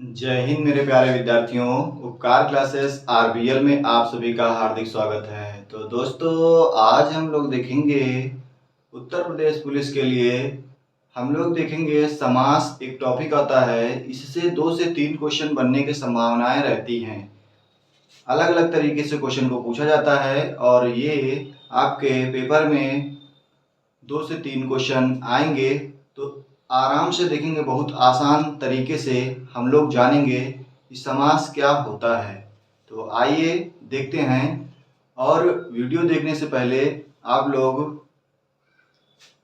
जय हिंद मेरे प्यारे विद्यार्थियों। उपकार क्लासेस आरबीएल में आप सभी का हार्दिक स्वागत है। तो दोस्तों, आज हम लोग देखेंगे उत्तर प्रदेश पुलिस के लिए हम लोग देखेंगे समास। एक टॉपिक आता है, इससे 2 से 3 क्वेश्चन बनने की संभावनाएं रहती हैं। अलग अलग तरीके से क्वेश्चन को पूछा जाता है और ये आपके पेपर में 2 से 3 क्वेश्चन आएंगे। तो आराम से देखेंगे, बहुत आसान तरीके से हम लोग जानेंगे कि समास क्या होता है। तो आइए देखते हैं। और वीडियो देखने से पहले आप लोग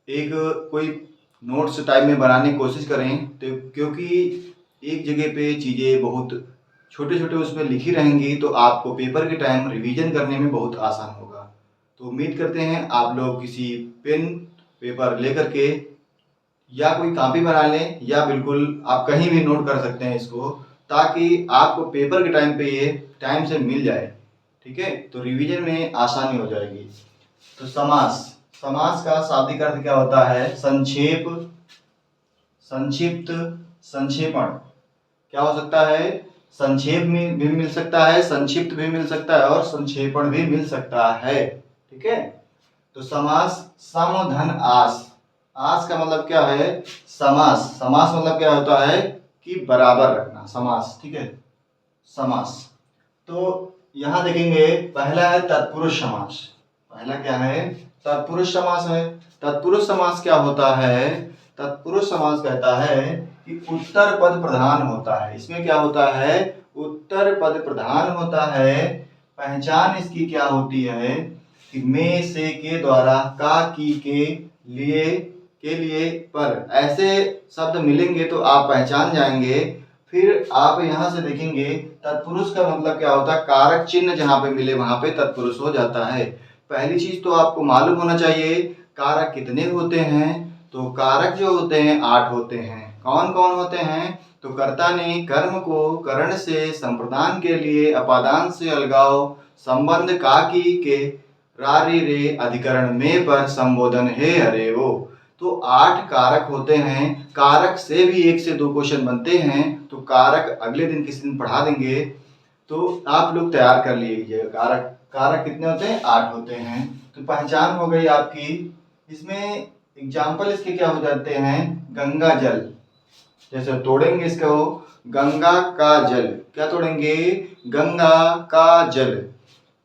एक कोई नोट्स टाइप में बनाने की कोशिश करें, तो क्योंकि एक जगह पे चीज़ें बहुत छोटे छोटे उसमें लिखी रहेंगी तो आपको पेपर के टाइम रिवीजन करने में बहुत आसान होगा। तो उम्मीद करते हैं आप लोग किसी पेन पेपर लेकर के या कोई कॉपी बना लें, या बिल्कुल आप कहीं भी नोट कर सकते हैं इसको, ताकि आपको पेपर के टाइम पे ये टाइम से मिल जाए। ठीक है, तो रिवीजन में आसानी हो जाएगी। तो समास, समास का शाब्दिक अर्थ क्या होता है? संक्षेप, संक्षिप्त, संक्षेपण। क्या हो सकता है? संक्षेप में भी मिल सकता है, संक्षिप्त भी मिल सकता है और संक्षेपण भी मिल सकता है। ठीक है, तो समास सम धन आस। आस का मतलब क्या है? समास। समास मतलब क्या होता है कि बराबर रखना, समास। ठीक है, समास। तो यहां देखेंगे, पहला है तत्पुरुष समास। पहला क्या है? तत्पुरुष समास है। तत्पुरुष समास क्या होता है? तत्पुरुष समास कहता है कि उत्तर पद प्रधान होता है। इसमें क्या होता है? उत्तर पद प्रधान होता है। पहचान इसकी क्या होती है कि में से के द्वारा का की के लिए पर ऐसे शब्द मिलेंगे तो आप पहचान जाएंगे। फिर आप यहां से देखेंगे, तत्पुरुष का मतलब क्या होता है? कारक चिन्ह जहां पे मिले वहां पे तत्पुरुष हो जाता है। पहली चीज तो आपको मालूम होना चाहिए कारक कितने होते हैं। तो कारक जो होते हैं 8 होते हैं। कौन कौन होते हैं? तो कर्ता ने कर्म को करण से संप्रदान के लिए अपादान से अलगाव संबंध काकी के रारी रे अधिकरण में पर संबोधन है अरे वो। तो 8 कारक होते हैं। कारक से भी 1 से 2 क्वेश्चन बनते हैं। तो कारक अगले दिन किसी दिन पढ़ा देंगे, तो आप लोग तैयार कर लीजिए। कारक कारक कितने होते हैं? 8 होते हैं। तो पहचान हो गई आपकी। इसमें एग्जाम्पल इसके क्या हो जाते हैं? गंगा जल, जैसे तोड़ेंगे इसको, गंगा का जल। क्या तोड़ेंगे? गंगा का जल।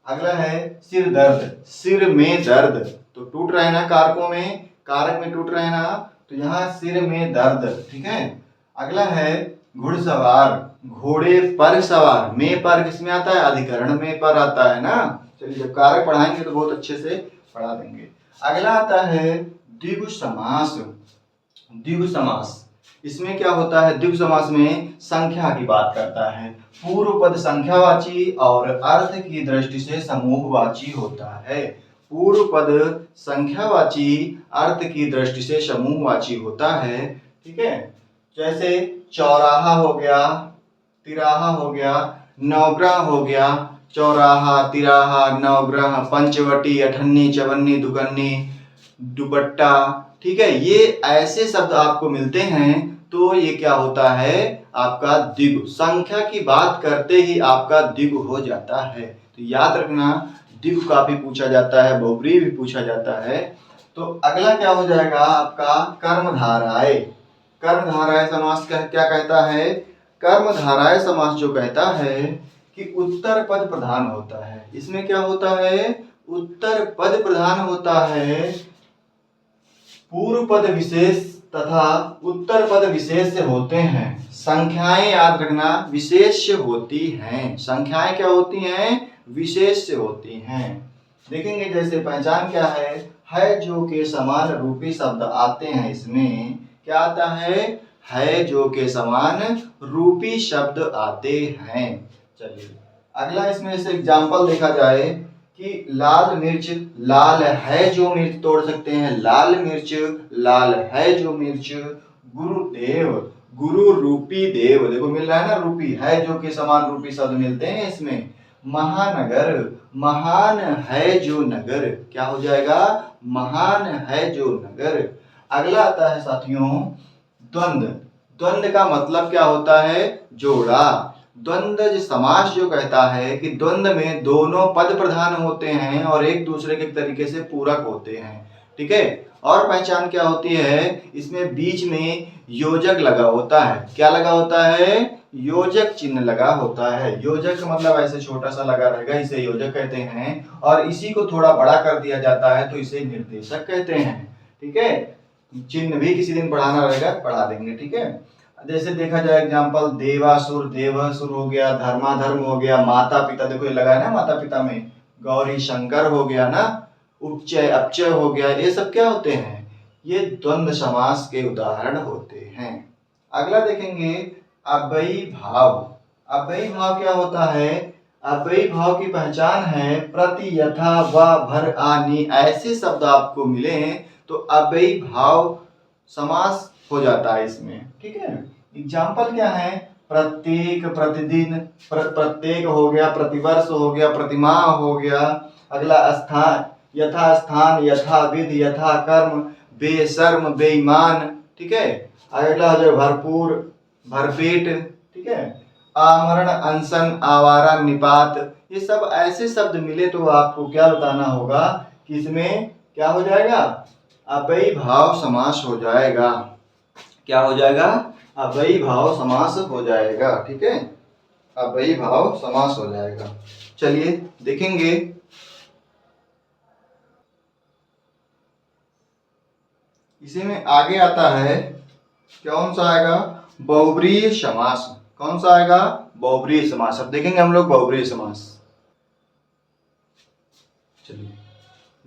अगला है सिर दर्द, सिर में दर्द। तो टूट रहे हैं ना कारकों में, कारक में टूट रहे हैं ना, तो यहाँ सिर में दर्द। ठीक है। अगला है घुड़सवार, घोड़े पर सवार। में पर किसमें आता है? अधिकरण में पर आता है ना। चलिए, जब कारक पढ़ाएंगे तो बहुत अच्छे से पढ़ा देंगे। अगला आता है द्विगु समास। द्विगु समास, इसमें क्या होता है? द्विगु समास में संख्या की बात करता है। पूर्व पद संख्यावाची और अर्थ की दृष्टि से समूहवाची होता है। पूर्व पद संख्यावाची, अर्थ की दृष्टि से समूहवाची होता है। ठीक है, जैसे चौराहा हो गया, तिराहा हो गया, नवग्रह हो गया। चौराहा, तिराहा, नवग्रह, पंचवटी, अठन्नी, चवन्नी, दुकन्नी, दुपट्टा। ठीक है, ये ऐसे शब्द आपको मिलते हैं। तो ये क्या होता है? आपका द्विगु। संख्या की बात करते ही आपका द्विगु हो जाता है। तो याद रखना, द्विगु काफी पूछा जाता है, बहुब्रीहि भी पूछा जाता है। तो अगला क्या हो जाएगा आपका? कर्मधाराय। कर्मधाराय समास क्या कहता है? कर्मधाराय समास जो कहता है कि उत्तर पद प्रधान होता है। इसमें क्या होता है? उत्तर पद प्रधान होता है। पूर्व पद विशेष तथा उत्तर पद विशेष होते हैं। संख्याएं याद रखना विशेष होती हैं। संख्याएं क्या होती हैं? विशेष होती हैं। देखेंगे, जैसे पहचान क्या है जो के समान रूपी शब्द आते हैं। इसमें क्या आता है जो के समान रूपी शब्द आते हैं। चलिए, अगला इसमें से एग्जाम्पल देखा जाए कि लाल मिर्च, लाल है जो मिर्च तोड़ सकते हैं। लाल मिर्च, लाल है जो मिर्च। गुरुदेव, गुरु रूपी देव। देखो मिल रहा है ना, रूपी है जो के समान रूपी शब्द मिलते हैं इसमें। महानगर, महान है जो नगर। क्या हो जाएगा? महान है जो नगर। अगला आता है साथियों द्वंद्व। द्वंद्व का मतलब क्या होता है? जोड़ा। द्वंद्व समास जो कहता है कि द्वंद्व में दोनों पद प्रधान होते हैं और एक दूसरे के तरीके से पूरक होते हैं, ठीक है। और पहचान क्या होती है? इसमें बीच में योजक लगा होता है। क्या लगा होता है? योजक चिन्ह लगा होता है। योजक का मतलब ऐसे छोटा सा लगा रहेगा, इसे योजक कहते हैं। और इसी को थोड़ा बड़ा कर दिया जाता है तो इसे निर्देशक कहते हैं, ठीक है। चिन्ह भी किसी दिन पढ़ाना रहेगा, पढ़ा देंगे, ठीक है। जैसे देखा जाए एग्जाम्पल, देवासुर, देवासुर हो गया, धर्माधर्म हो गया, माता पिता, देखो ये लगा है ना माता पिता में, गौरी शंकर हो गया ना, उपचय अपचय हो गया, ये सब क्या होते हैं? ये द्वंद्व समास के उदाहरण होते हैं। अगला देखेंगे अव्ययी भाव। अव्ययी भाव क्या होता है? अव्ययी भाव की पहचान है प्रति, यथा, व, भर, आनि ऐसे शब्द आपको मिले तो अव्ययी भाव समास हो जाता है इसमें, ठीक है। एग्जाम्पल क्या है? प्रत्येक, प्रतिदिन, प्रत्येक हो गया, प्रतिवर्ष हो गया, प्रतिमाह हो गया। अगला स्थान, यथा स्थान, यथा विधि, यथा कर्म, बेशर्म, बेईमान, ठीक है। अगला हो जाए भरपूर, भरपेट, ठीक है। आमरण, अनशन, आवारा, निपात, ये सब ऐसे शब्द मिले तो आपको क्या बताना होगा कि इसमें क्या हो जाएगा? अव्ययी भाव समास हो जाएगा। क्या हो जाएगा? अव्ययी भाव समास हो जाएगा, ठीक है। अव्ययी भाव समास हो जाएगा। चलिए देखेंगे, इसी में आगे आता है कौन सा आएगा? बहुब्रीहि समास। कौन सा आएगा? बहुब्रीहि समास। अब देखेंगे हम लोग बहुब्रीहि समास। चलिए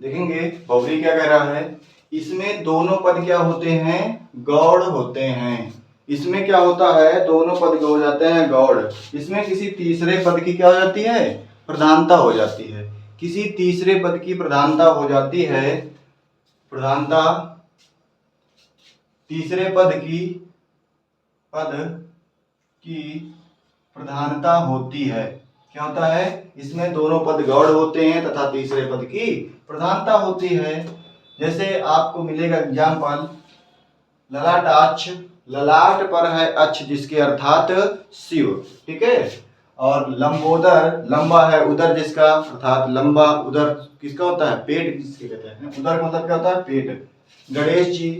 देखेंगे बहुब्रीहि क्या कह रहा है। इसमें दोनों पद क्या होते हैं? गौड़ होते हैं। इसमें क्या होता है? दोनों पद हो जाते हैं गौड़। इसमें किसी तीसरे पद की क्या हो जाती है? प्रधानता हो जाती है। किसी तीसरे पद की प्रधानता हो जाती है, प्रधानता, तीसरे पद की प्रधानता होती है। क्या होता है? इसमें दोनों पद गौड़ होते हैं तथा तीसरे पद की प्रधानता होती है। जैसे आपको मिलेगा एग्जाम्पल, ललाटाक्ष, ललाट पर है अक्ष जिसके अर्थात शिव, ठीक है। और लंबोदर, लंबा है उदर जिसका, अर्थात लंबा उदर किसका होता है? पेट किसके कहते हैं? उदर मतलब क्या होता है? पेट। गणेश जी,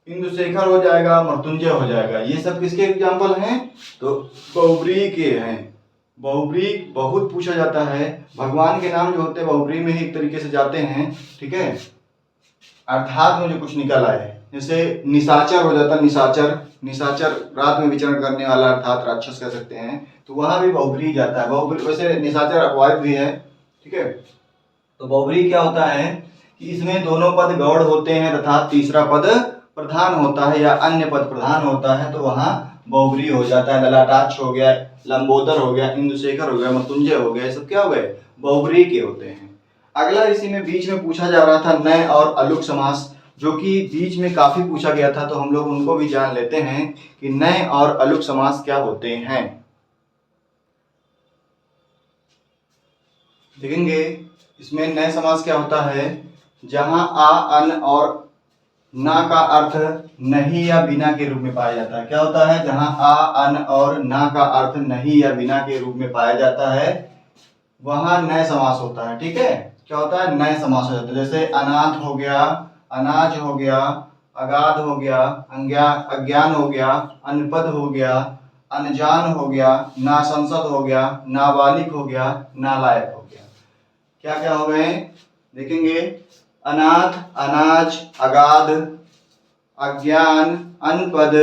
इंदुशेखर हो जाएगा, मृत्युंजय हो जाएगा, ये सब किसके एग्जाम्पल हैं? तो बहुब्रीहि के हैं। बहुब्रीहि बहुत पूछा जाता है। भगवान के नाम जो होते हैं बहुब्रीहि में ही एक तरीके से जाते हैं, ठीक है। अर्थात में जो कुछ निकल आए, जैसे निशाचर हो जाता है, निशाचर, निशाचर रात में विचरण करने वाला, अर्थात राक्षस कह सकते हैं, तो वहां भी बहुब्रीहि जाता है। बहुब्रीहि वैसे निशाचर अपवाद भी है, ठीक है। तो बहुब्रीहि क्या होता है कि इसमें दोनों पद गौड़ होते हैं तथा तीसरा पद प्रधान होता है या अन्य पद प्रधान होता है, तो वहां बहुब्रीहि हो जाता है। ललाटाक्ष हो गया, लंबोदर हो गया, इंदुशेखर हो गया, मृत्युंजय हो गया, ये सब क्या हो गए? बहुब्रीहि के होते हैं। अगला इसी में बीच में पूछा जा रहा था नय और अलुक समास, जो कि बीच में काफी पूछा गया था, तो हम लोग उनको भी जान लेते हैं कि नय और अलुक समास क्या होते हैं। देखेंगे इसमें नय समास क्या होता है? जहां आ, अन और ना का अर्थ नहीं या बिना के रूप में पाया जाता है। क्या होता है? जहां आ, अन और ना का अर्थ नहीं या बिना के रूप में पाया जाता है, वहां नय समास होता है, ठीक है। क्या होता है? नय समास हो जाता है। जैसे अनाथ हो गया, अनाज हो गया, अगाध हो गया, अज्ञान हो गया, अनपद हो गया, अनजान हो गया, नासंसद हो गया, नाबालिग हो गया, नालायक हो गया। क्या क्या हो गए? देखेंगे, अनाथ, अनाज, अगाध, अज्ञान, अनपद,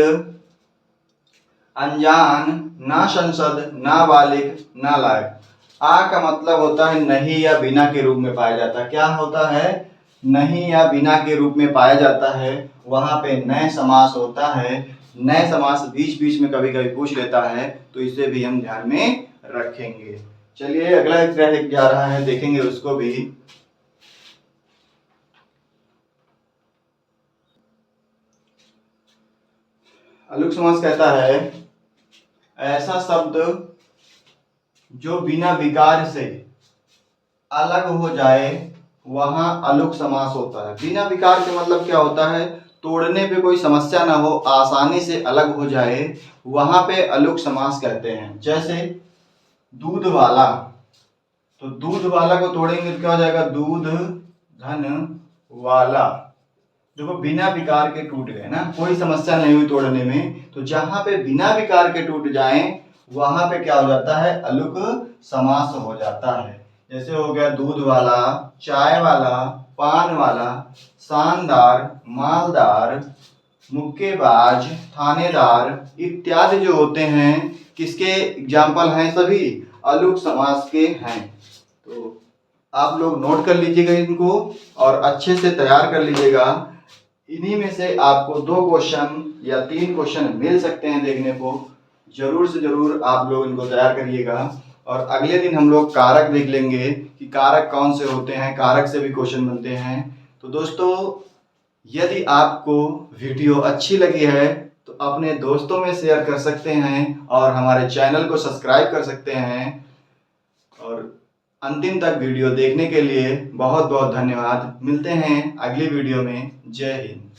अनजान, नासंसद, नाबालिग, नालायक। आ का मतलब होता है नहीं या बिना के रूप में पाया जाता है। क्या होता है? नहीं या बिना के रूप में पाया जाता है, वहां पे नय समास होता है। नय समास बीच बीच में कभी कभी पूछ लेता है, तो इसे भी हम ध्यान में रखेंगे। चलिए अगला एक जा रहा है, देखेंगे उसको भी। अलुक समास कहता है ऐसा शब्द जो बिना विकार से अलग हो जाए, वहां अलुक समास होता है। बिना विकार के मतलब क्या होता है? तोड़ने पे कोई समस्या ना हो, आसानी से अलग हो जाए, वहां पे अलुक समास कहते हैं। जैसे दूध वाला, तो दूध वाला को तोड़ेंगे तो क्या हो जाएगा, दूध धन वाला। देखो बिना विकार के टूट गए ना, कोई समस्या नहीं हुई तोड़ने में। तो जहां पे बिना विकार के टूट जाए वहां पे क्या हो जाता है, अलुक समास हो जाता है। जैसे हो गया दूध वाला, चाय वाला, पान वाला, शानदार, मालदार, मुक्केबाज, थानेदार इत्यादि जो होते हैं, किसके एग्जाम्पल हैं, सभी अलुक समास के हैं। तो आप लोग नोट कर लीजिएगा इनको और अच्छे से तैयार कर लीजिएगा। इन्हीं में से आपको 2 क्वेश्चन या 3 क्वेश्चन मिल सकते हैं देखने को। जरूर से जरूर आप लोग इनको तैयार करिएगा। और अगले दिन हम लोग कारक देख लेंगे कि कारक कौन से होते हैं, कारक से भी क्वेश्चन बनते हैं। तो दोस्तों, यदि आपको वीडियो अच्छी लगी है तो अपने दोस्तों में शेयर कर सकते हैं और हमारे चैनल को सब्सक्राइब कर सकते हैं। और अंतिम तक वीडियो देखने के लिए बहुत बहुत धन्यवाद। मिलते हैं अगली वीडियो में। जय हिंद।